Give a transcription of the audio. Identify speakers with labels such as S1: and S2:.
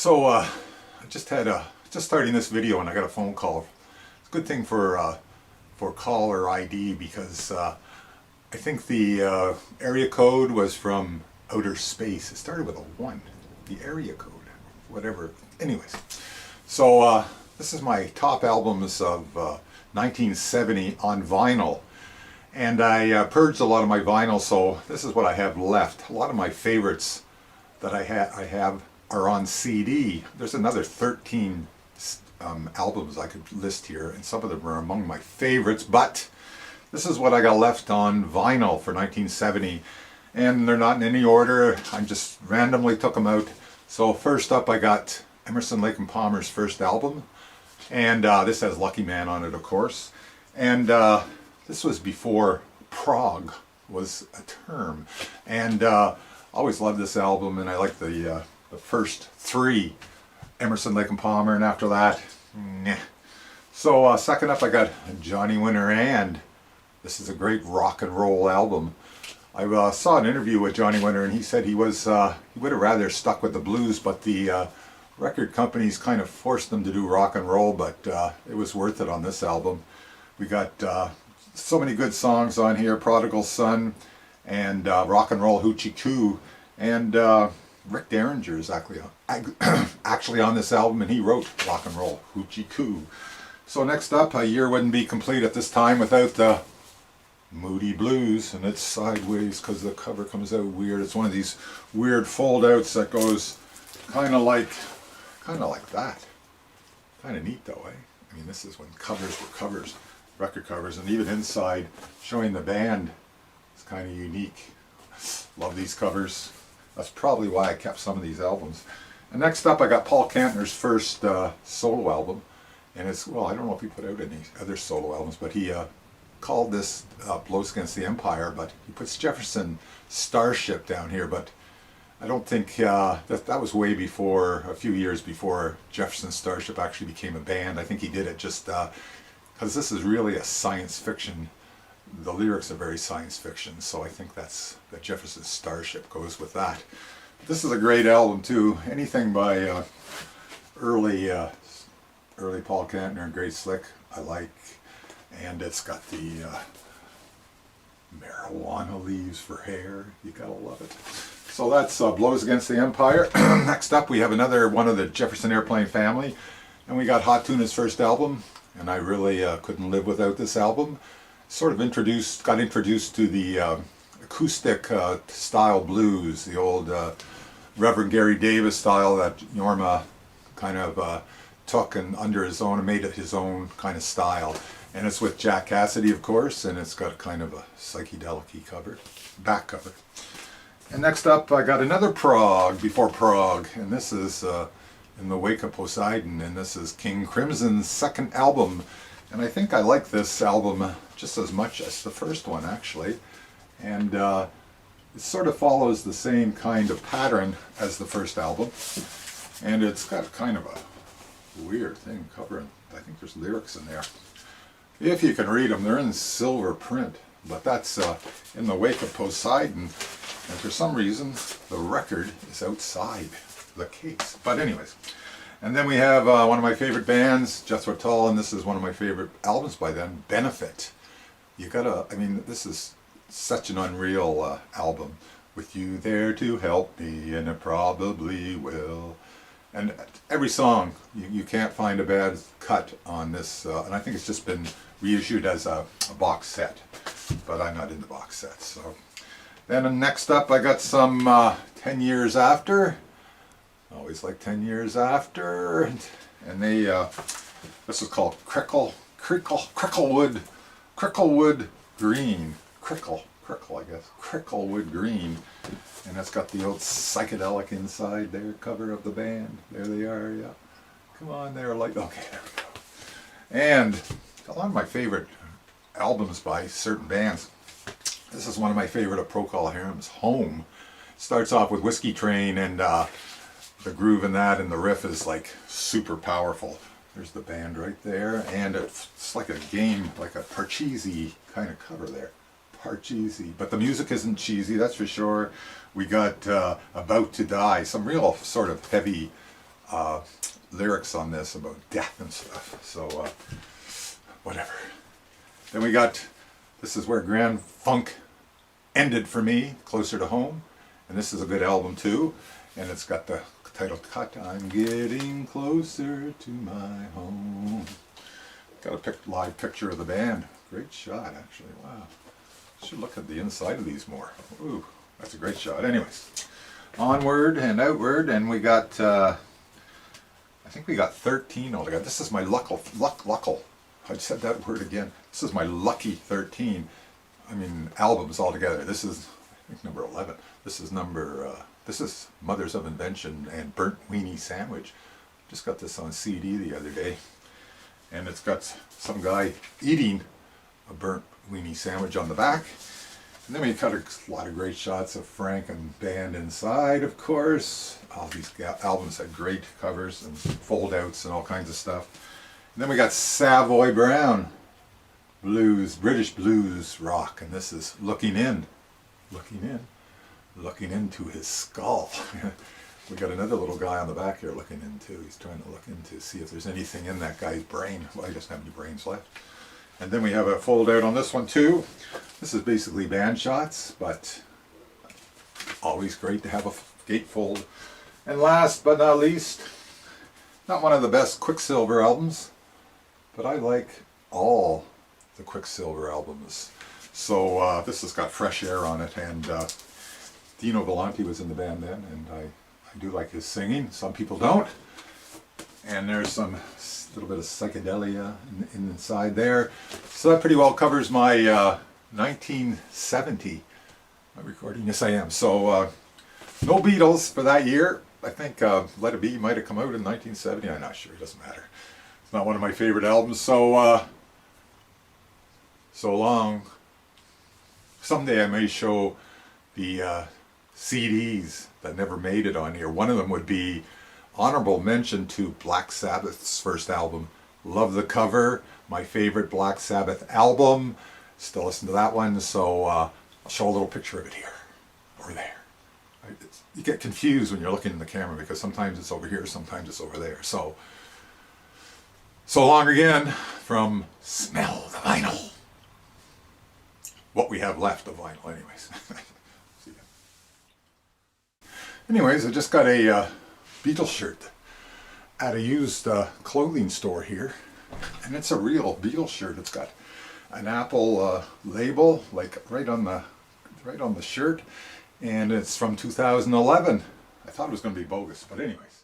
S1: I just starting this video and I got a phone call. It's a good thing for caller ID because I think the area code was from outer space. It started with a 1, the area code, whatever. Anyways, this is my top albums of 1970 on vinyl. And I purged a lot of my vinyl, so this is what I have left. A lot of my favorites that I have are on CD. There's another 13 albums I could list here, and some of them are among my favorites, but this is what I got left on vinyl for 1970, and they're not in any order. I just randomly took them out. So first up I got Emerson, Lake and Palmer's first album, and this has Lucky Man on it, of course, and this was before prog was a term, and I always loved this album, and I like the first 3, Emerson, Lake and Palmer, and after that, nah. So second up I got Johnny Winter, and this is a great rock and roll album. I saw an interview with Johnny Winter, and he said he would have rather stuck with the blues, but the record companies kind of forced him to do rock and roll, but it was worth it on this album. We got so many good songs on here: Prodigal Son and Rock and Roll Hoochie Coo, and Rick Derringer is actually on this album, and he wrote Rock and Roll Hoochie Coo. So next up, a year wouldn't be complete at this time without the Moody Blues, and it's sideways because the cover comes out weird. It's one of these weird fold-outs that goes kind of like that. Kind of neat though, eh? I mean, this is when covers were covers, record covers, and even inside showing the band is kind of unique. Love these covers. That's probably why I kept some of these albums. And next up I got Paul Kantner's first solo album, and it's, well, I don't know if he put out any other solo albums, but he called this Blows Against the Empire, but he puts Jefferson Starship down here, but I don't think that was way before, a few years before Jefferson Starship actually became a band. I think he did it just because this is really a science fiction. The lyrics are very science fiction, so I think that Jefferson Starship goes with that. This is a great album too. Anything by early Paul Kantner and Great Slick I like, and it's got the marijuana leaves for hair. You gotta love it. So that's Blows Against the Empire. Next up we have another one of the Jefferson Airplane family, and we got Hot Tuna's first album, and I really couldn't live without this album. Sort of got introduced to the acoustic style blues, the old Reverend Gary Davis style that Yorma kind of took and under his own and made it his own kind of style. And it's with Jack Cassidy, of course, and it's got kind of a psychedelic-y cover, back cover. And next up I got another Prog before Prog, and this is In the Wake of Poseidon, and this is King Crimson's second album. And I think I like this album just as much as the first one, actually. And it sort of follows the same kind of pattern as the first album. And it's got kind of a weird thing covering. I think there's lyrics in there. If you can read them, they're in silver print. But that's In the Wake of Poseidon. And for some reason, the record is outside the case. But anyways. And then we have one of my favorite bands, Jethro Tull, and this is one of my favorite albums by them, Benefit. I mean, this is such an unreal album. With you there to help me, and it probably will. And every song, you can't find a bad cut on this, and I think it's just been reissued as a box set, but I'm not into box sets. So then next up I got some 10 Years After. Always like 10 Years After, and they this is called Cricklewood Green, Crickle, I guess, Cricklewood Green, and that's got the old Psychedelic inside there, cover of the band. There they are, yeah. Come on, there, like, okay, there we go. And a lot of my favorite albums by certain bands. This is one of my favorite of Procol Harum's, Home. Starts off with Whiskey Train, and the groove in that and the riff is like super powerful. There's the band right there, and it's like a game, like a Parcheesi kind of cover there. Parcheesi, but the music isn't cheesy, that's for sure. We got About to Die, some real sort of heavy lyrics on this about death and stuff. So whatever. Then we got, this is where Grand Funk ended for me, Closer to Home. And this is a good album too. And it's got the title cut, I'm getting closer to my home. Got a live picture of the band. Great shot, actually. Wow. Should look at the inside of these more. Ooh, that's a great shot. Anyways, onward and outward, and we got, I think we got 13 altogether. This is my luckle. I said that word again. This is my lucky 13. I mean, albums altogether. This is, I think, number 11. This is this is Mothers of Invention and Burnt Weenie Sandwich. Just got this on CD the other day. And it's got some guy eating a burnt weenie sandwich on the back. And then we cut a lot of great shots of Frank and band inside, of course. All these albums had great covers and fold-outs and all kinds of stuff. And then we got Savoy Brown blues, British blues rock, and this is Looking into his skull. We got another little guy on the back here looking in too. He's trying to look into see if there's anything in that guy's brain. Well, he doesn't have any brains left. And then we have a fold out on this one too. This is basically band shots, but always great to have a gatefold. And last but not least, not one of the best Quicksilver albums, but I like all the Quicksilver albums. So this has got Fresh Air on it, and Dino Volante was in the band then, and I do like his singing. Some people don't. And there's some little bit of psychedelia inside there. So that pretty well covers my 1970 recording. Yes, I am. So no Beatles for that year. I think Let It Be might have come out in 1970. I'm not sure. It doesn't matter. It's not one of my favorite albums. So so long. Someday I may show the CDs that never made it on here. One of them would be honorable mention to Black Sabbath's first album. Love the cover. My favorite Black Sabbath album. Still listen to that one. So I'll show a little picture of it here or there. You get confused when you're looking in the camera because sometimes it's over here, sometimes it's over there. So long again from Smell the Vinyl. What we have left of vinyl, anyways. See ya. Anyways, I just got a Beatles shirt at a used clothing store here, and it's a real Beatles shirt. It's got an Apple label, like right on the shirt, and it's from 2011. I thought it was going to be bogus, but anyways.